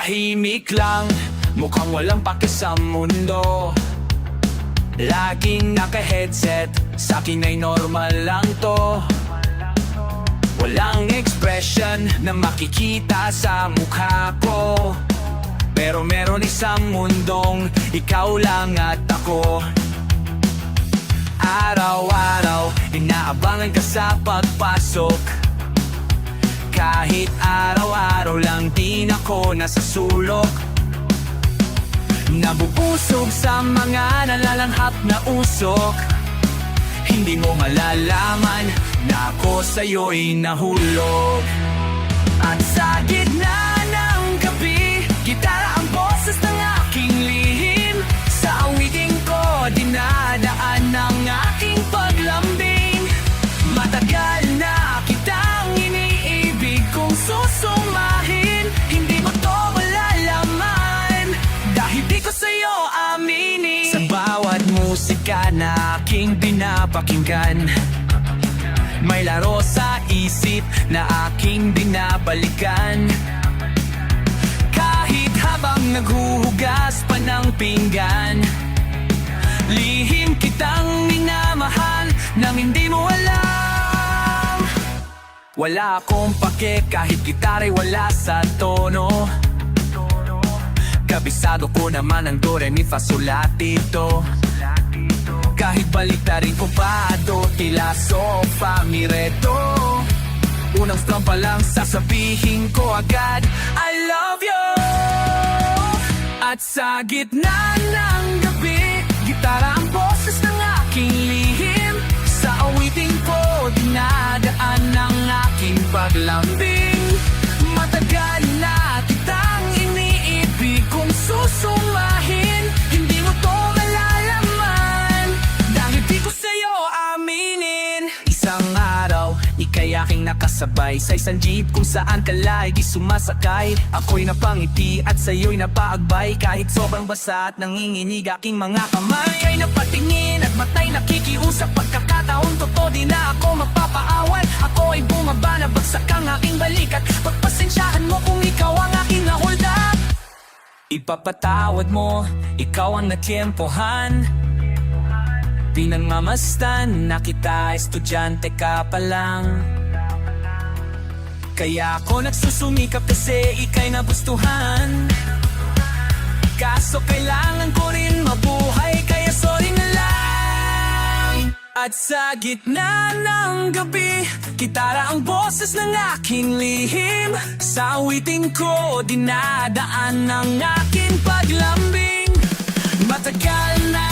Tahimik lang, mukhang walang pake sa mundo. Laging naka-headset, sa'kin ay normal lang to. Walang expression na makikita sa mukha ko, pero meron isang mundong ikaw lang at ako. Araw-araw, inaabangan ka sa pagpasok. Kahit araw-araw lang din ako nasa sulok. Nabubusog sa mga nalalanghap na usok. Hindi mo malalaman na ako sa'yo'y nahulog. At sa gitna ng gabi, gitara ang boses ng aking lihim. Sa awiting ko, dinadaan ng aking paglambing. Matagal na kitang iniibig kong susumahin. Hindi mo to malalaman dahil di ko sa'yo aminin. Sa bawat musika na aking pinapakinggan, may laro sa isip na aking binabalikan. Kahit habang naghuhugas pa ng pinggan, lihim kitang minamahal nang hindi mo alam. Wala akong pake kahit gitara'y wala sa tono. Kabisado ko naman ang do, re, mi, fa, sol, la, ti, do. Kahit baliktarin ko pa, do, ti, la, so, fa, mi, re, do. Unang strum pa lang sasabihin ko agad I love you. At sa gitna ng gabi, gitara ang boses ng aking lihim. Sa awiting ko, dinadaan ng aking paglambing. Matagal na kitang iniibig kong susumahin. Hindi mo to malalaman dahil di ko sa'yo aminin. Isang araw, ika'y aking nakasabay sa isang jeep kung saan ka lagi sumasakay. Ako'y napangiti at sa'yo'y napaagbay. Kahit sobrang basa at nanginginig aking mga kamay, ika'y napatingin at mata'y nakikiusap. Pagkakataon totoo di na ako mapapaawal. Ako ay bumaba na bagsak ang aking balikat. Pagpasensyahan mo kung ikaw ang aking na-hold up. Ipapatawad mo, ikaw ang natyempohan. Pinangmamastan na kita, estudyante ka pa lang. Kaya ako nagsusumikap kasi ika'y nagustuhan. Kaso kailangan ko rin mabuhay, kaya sorry na lang. At sa gitna ng gabi, gitara ang boses ng aking lihim. Sa awiting ko, dinadaan ng aking paglambing. Matagal na